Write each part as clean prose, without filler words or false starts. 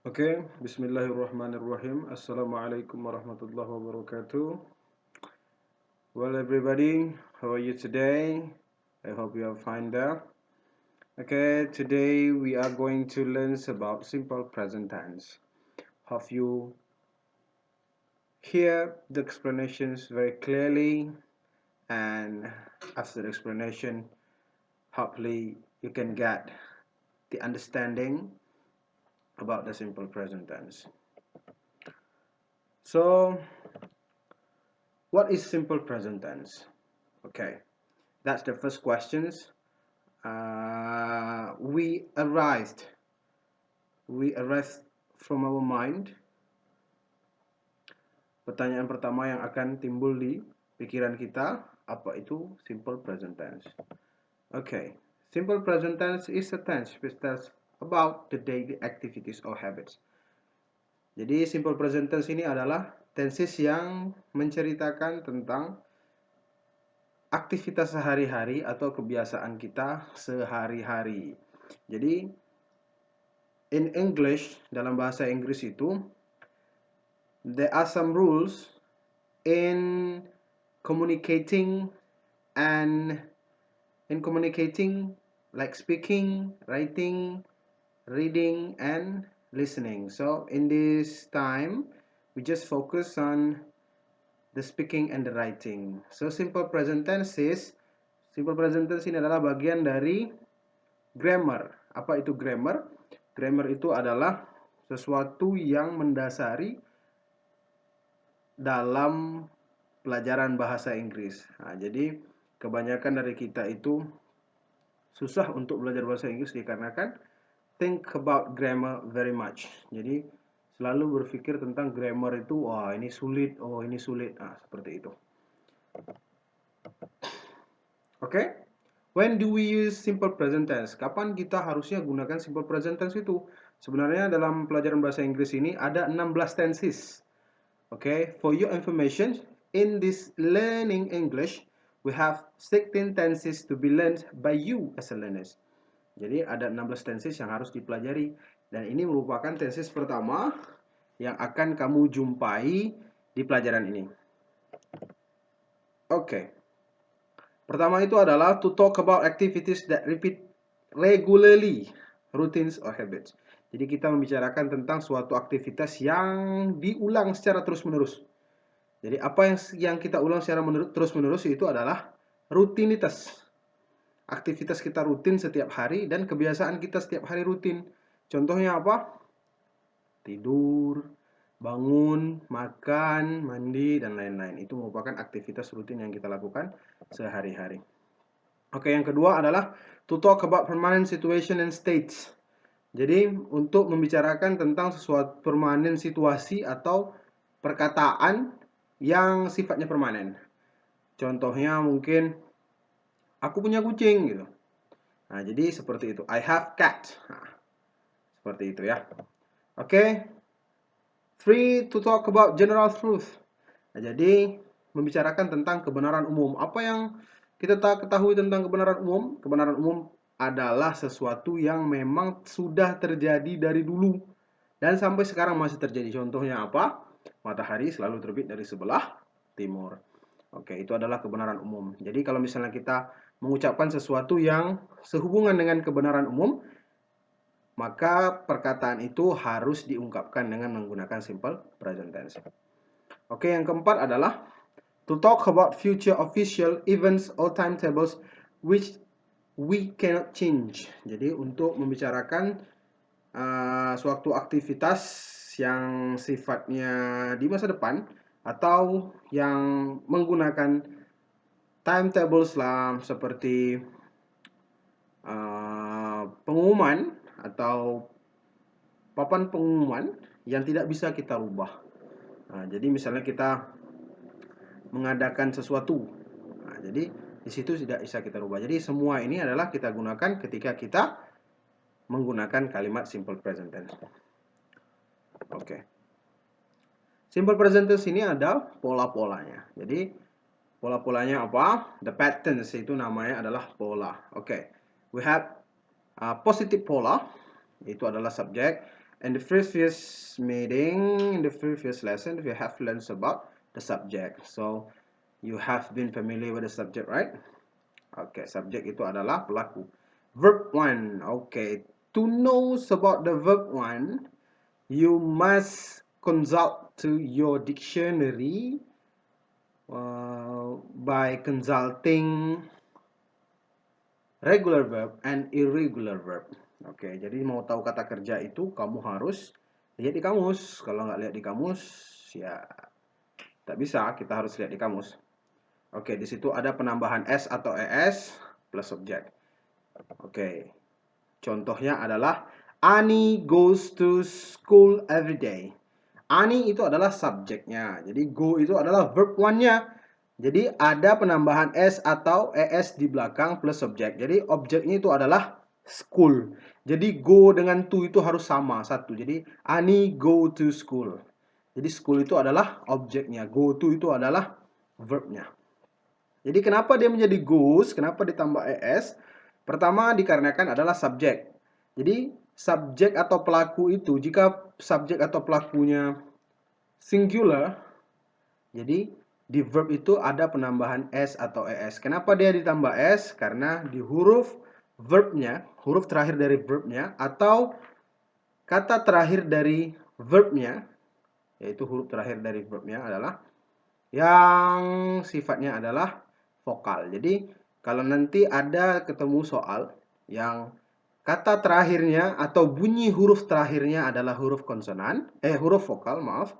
Okay, Bismillahirrahmanirrahim. Assalamualaikum warahmatullahi wabarakatuh. Well, everybody, how are you today? I hope you are fine there. Okay, today we are going to learn about simple present tense. Have you hear the explanations very clearly? And after the explanation, hopefully you can get the understanding about the simple present tense. So, what is simple present tense? Okay, that's the first questions. We arise from our mind. Pertanyaan pertama yang akan timbul di pikiran kita, apa itu simple present tense? Okay, simple present tense is a tense which tells about the daily activities or habits. Jadi simple present tense ini adalah tenses yang menceritakan tentang aktivitas sehari-hari atau kebiasaan kita sehari-hari. Jadi in English, dalam bahasa Inggris itu, there are some rules in communicating and like speaking, writing, reading, and listening. So in this time, we just focus on the speaking and the writing. So simple present tense ini adalah bagian dari grammar. Apa itu grammar? Grammar itu adalah sesuatu yang mendasari dalam pelajaran bahasa Inggris. Nah, jadi kebanyakan dari kita itu susah untuk belajar bahasa Inggris dikarenakan think about grammar very much. Jadi selalu berpikir tentang grammar itu, wah ini sulit, oh ini sulit. Nah, seperti itu. Oke? When do we use simple present tense? Kapan kita harusnya gunakan simple present tense itu? Sebenarnya dalam pelajaran bahasa Inggris ini ada 16 tenses. Okay, for your information, in this learning English, we have 16 tenses to be learned by you as a learners. Jadi ada 16 tenses yang harus dipelajari. Dan ini merupakan tenses pertama yang akan kamu jumpai di pelajaran ini. Oke. Pertama itu adalah to talk about activities that repeat regularly, routines or habits. Jadi kita membicarakan tentang suatu aktivitas yang diulang secara terus-menerus. Jadi apa yang kita ulang secara terus-menerus itu adalah rutinitas. Aktivitas kita rutin setiap hari dan kebiasaan kita setiap hari rutin. Contohnya apa? Tidur, bangun, makan, mandi, dan lain-lain. Itu merupakan aktivitas rutin yang kita lakukan sehari-hari. Oke, yang kedua adalah to talk about permanent situation and states. Jadi untuk membicarakan tentang sesuatu permanen situasi atau perkataan yang sifatnya permanen. Contohnya mungkin aku punya kucing gitu. Nah, jadi seperti itu. I have cat. Nah, seperti itu ya. Oke. Free to talk about general truth. Nah, jadi membicarakan tentang kebenaran umum. Apa yang kita ketahui tentang kebenaran umum? Kebenaran umum adalah sesuatu yang memang sudah terjadi dari dulu dan sampai sekarang masih terjadi. Contohnya apa? Matahari selalu terbit dari sebelah timur. Oke, itu adalah kebenaran umum. Jadi kalau misalnya kita mengucapkan sesuatu yang sehubungan dengan kebenaran umum, maka perkataan itu harus diungkapkan dengan menggunakan simple present tense. Oke, yang keempat adalah to talk about future official events or timetables which we cannot change. Jadi untuk membicarakan suatu aktivitas yang sifatnya di masa depan atau yang menggunakan timetables lah seperti pengumuman atau papan pengumuman yang tidak bisa kita rubah. Nah, jadi misalnya kita mengadakan sesuatu, nah, jadi di situ tidak bisa kita rubah. Jadi semua ini adalah kita gunakan ketika kita menggunakan kalimat simple present tense. Oke. Simple present tense ini ada pola-polanya. Jadi pola-polanya apa? The patterns itu namanya adalah pola. Oke. We have positive pola, itu adalah subject. In the previous meeting, in the previous lesson, we have learned about the subject. So, you have been familiar with the subject, right? Okay, subject itu adalah pelaku. Verb 1. Okay, to know about the verb 1, you must consult to your dictionary by consulting regular verb and irregular verb. Oke, jadi mau tahu kata kerja itu kamu harus lihat di kamus. Kalau nggak lihat di kamus, ya tak bisa. Kita harus lihat di kamus. Oke, di situ ada penambahan s atau es plus subjek. Oke, contohnya adalah Ani goes to school every day. Ani itu adalah subjeknya. Jadi go itu adalah verb one-nya. Jadi ada penambahan s atau es di belakang plus subjek. Jadi objeknya itu adalah school. Jadi go dengan to itu harus sama satu. Jadi Ani go to school. Jadi school itu adalah objeknya. Go to itu adalah verbnya. Jadi kenapa dia menjadi goes? Kenapa ditambah es? Pertama dikarenakan adalah subjek. Jadi subjek atau pelaku itu jika subjek atau pelakunya singular, jadi di verb itu ada penambahan s atau es. Kenapa dia ditambah s? Karena di huruf verbnya, huruf terakhir dari verbnya atau kata terakhir dari verbnya, yaitu huruf terakhir dari verbnya adalah yang sifatnya adalah vokal. Jadi kalau nanti ada ketemu soal yang kata terakhirnya atau bunyi huruf terakhirnya adalah huruf konsonan, huruf vokal, maaf.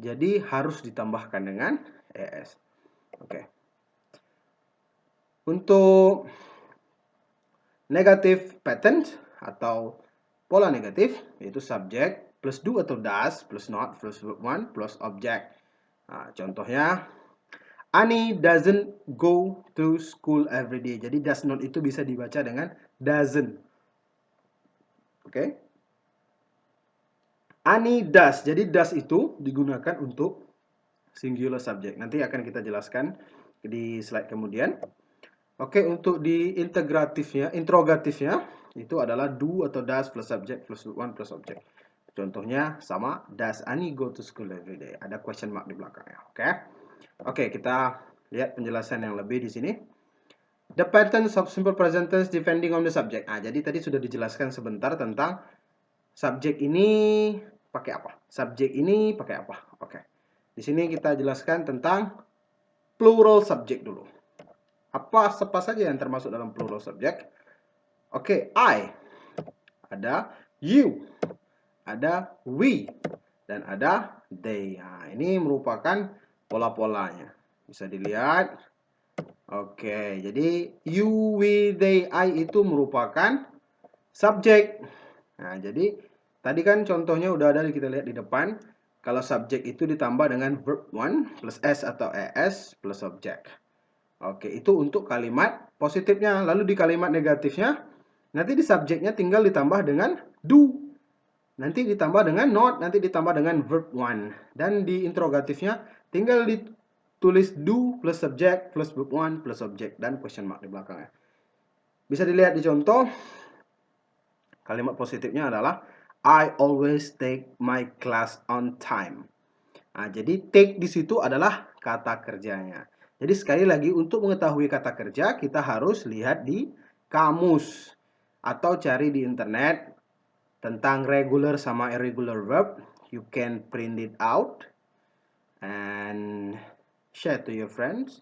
Jadi harus ditambahkan dengan es. Oke. Untuk negative pattern atau pola negatif, yaitu subject plus do atau does plus not plus verb one plus object. Nah, contohnya Ani doesn't go to school every day. Jadi does not itu bisa dibaca dengan doesn't. Oke. Ani does. Jadi does itu digunakan untuk singular subject. Nanti akan kita jelaskan di slide kemudian. Oke, untuk di interrogatifnya itu adalah do atau does plus subject plus one plus object. Contohnya sama, does Ani go to school every day? Ada question mark di belakangnya. Oke, kita lihat penjelasan yang lebih di sini. The patterns of simple present tense depending on the subject. Nah, jadi tadi sudah dijelaskan sebentar tentang subjek ini pakai apa? Subjek ini pakai apa? Oke. Di sini kita jelaskan tentang plural subject dulu. Apa saja yang termasuk dalam plural subject? Oke, I. Ada you. Ada we. Dan ada they. Nah, ini merupakan pola-polanya. Bisa dilihat. Oke, jadi you, we, they, I itu merupakan subjek. Nah, jadi tadi kan contohnya udah ada kita lihat di depan. Kalau subjek itu ditambah dengan verb one plus s atau es plus subjek. Oke, itu untuk kalimat positifnya. Lalu di kalimat negatifnya, nanti di subjeknya tinggal ditambah dengan do. Nanti ditambah dengan not, nanti ditambah dengan verb one. Dan di interrogatifnya tinggal ditulis do plus subject plus verb one plus subject dan question mark di belakangnya. Bisa dilihat di contoh. Kalimat positifnya adalah I always take my class on time. Nah, jadi take di situ adalah kata kerjanya. Jadi sekali lagi untuk mengetahui kata kerja kita harus lihat di kamus atau cari di internet tentang regular sama irregular verb. You can print it out and share to your friends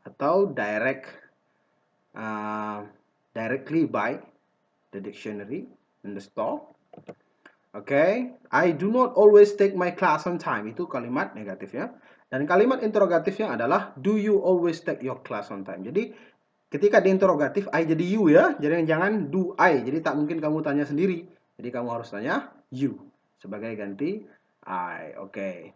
atau directly buy the dictionary in the store. Okay, I do not always take my class on time. Itu kalimat negatifnya. Dan kalimat interrogatifnya adalah do you always take your class on time. Jadi ketika di interrogatif I jadi you ya. Jadi jangan do I. Jadi tak mungkin kamu tanya sendiri. Jadi kamu harus tanya you sebagai ganti I. Oke.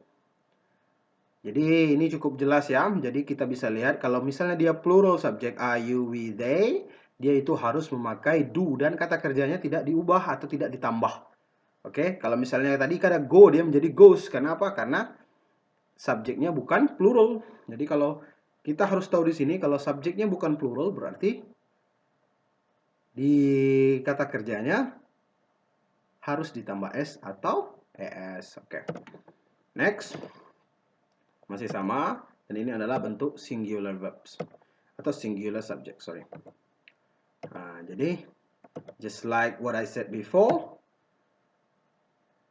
Jadi ini cukup jelas ya. Jadi kita bisa lihat kalau misalnya dia plural subject I, you, we, they, dia itu harus memakai do dan kata kerjanya tidak diubah atau tidak ditambah. Oke, kalau misalnya tadi kata go dia menjadi goes. Kenapa? Karena subjeknya bukan plural. Jadi kalau kita harus tahu di sini kalau subjeknya bukan plural berarti di kata kerjanya harus ditambah S atau ES. Oke. Next. Masih sama, dan ini adalah bentuk singular verbs atau singular subject, sorry. Nah, jadi just like what I said before.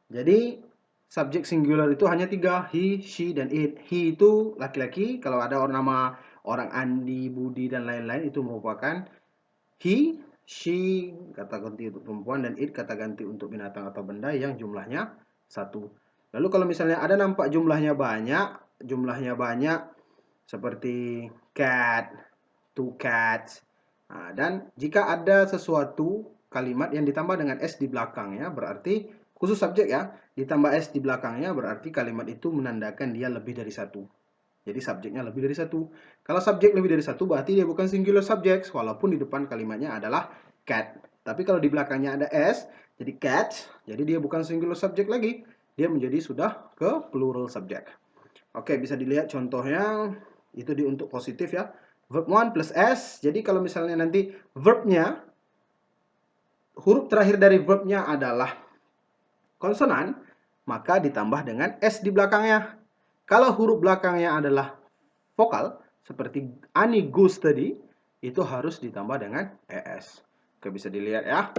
Jadi subjek singular itu hanya 3, he, she, dan it. He itu laki-laki, kalau ada nama orang Andi, Budi, dan lain-lain itu merupakan he, she, kata ganti untuk perempuan, dan it kata ganti untuk binatang atau benda yang jumlahnya 1. Lalu kalau misalnya ada nampak jumlahnya banyak seperti cat, 2 cats. Nah, dan jika ada sesuatu kalimat yang ditambah dengan S di belakangnya, berarti khusus subjek ya, ditambah S di belakangnya berarti kalimat itu menandakan dia lebih dari 1. Jadi subjeknya lebih dari 1. Kalau subjek lebih dari 1 berarti dia bukan singular subject, walaupun di depan kalimatnya adalah cat. Tapi kalau di belakangnya ada S, jadi cat, jadi dia bukan singular subject lagi. Dia menjadi sudah ke plural subject. Oke, bisa dilihat contohnya, itu untuk positif ya. Verb 1 plus S, jadi kalau misalnya nanti verbnya, huruf terakhir dari verbnya adalah konsonan, maka ditambah dengan S di belakangnya. Kalau huruf belakangnya adalah vokal, seperti Ani goes tadi, itu harus ditambah dengan ES. Oke, bisa dilihat ya.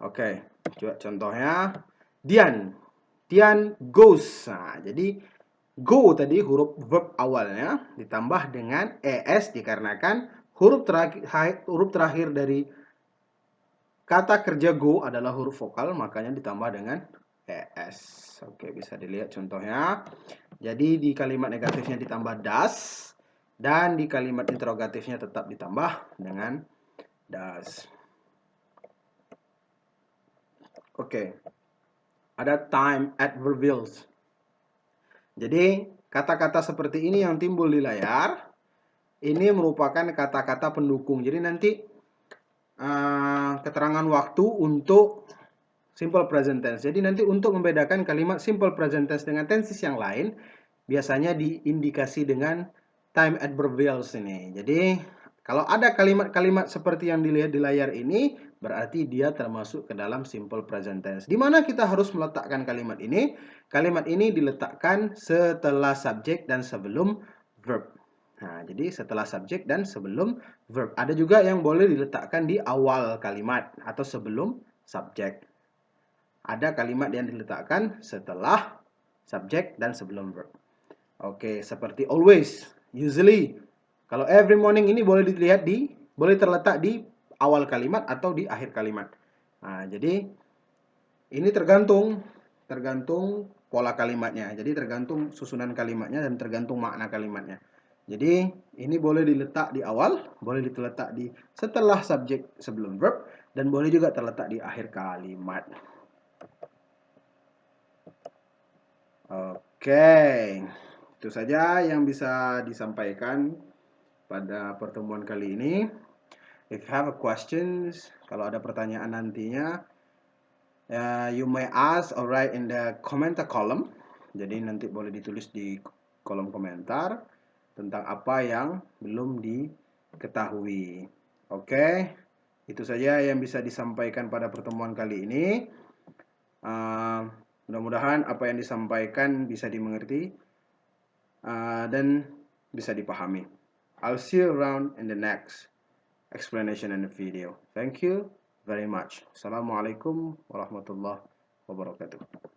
Oke, coba contohnya. Dian goes. Nah, jadi go tadi huruf verb awalnya ditambah dengan ES dikarenakan huruf terakhir dari kata kerja go adalah huruf vokal, makanya ditambah dengan ES. Oke, bisa dilihat contohnya. Jadi di kalimat negatifnya ditambah does, dan di kalimat interrogatifnya tetap ditambah dengan does. Oke. Ada time adverbials. Jadi kata-kata seperti ini yang timbul di layar, ini merupakan kata-kata pendukung. Jadi nanti keterangan waktu untuk simple present tense. Jadi nanti untuk membedakan kalimat simple present tense dengan tenses yang lain, biasanya diindikasi dengan time adverbials ini. Jadi kalau ada kalimat-kalimat seperti yang dilihat di layar ini, berarti dia termasuk ke dalam simple present tense. Di mana kita harus meletakkan kalimat ini? Kalimat ini diletakkan setelah subjek dan sebelum verb. Nah, jadi setelah subjek dan sebelum verb. Ada juga yang boleh diletakkan di awal kalimat atau sebelum subjek. Ada kalimat yang diletakkan setelah subjek dan sebelum verb. Oke, seperti always, usually. Kalau every morning ini boleh terletak di awal kalimat atau di akhir kalimat. Nah, jadi ini tergantung pola kalimatnya. Jadi tergantung susunan kalimatnya dan tergantung makna kalimatnya. Jadi ini boleh diletak di awal, boleh diletak di setelah subjek sebelum verb, dan boleh juga terletak di akhir kalimat. Oke, itu saja yang bisa disampaikan pada pertemuan kali ini. If you have a questions, kalau ada pertanyaan nantinya, you may ask or write in the commenter column. Jadi nanti boleh ditulis di kolom komentar tentang apa yang belum diketahui. Oke, itu saja yang bisa disampaikan pada pertemuan kali ini. Mudah-mudahan apa yang disampaikan bisa dimengerti dan bisa dipahami. I'll see you around in the next explanation in the video. Thank you very much. Assalamualaikum warahmatullahi wabarakatuh.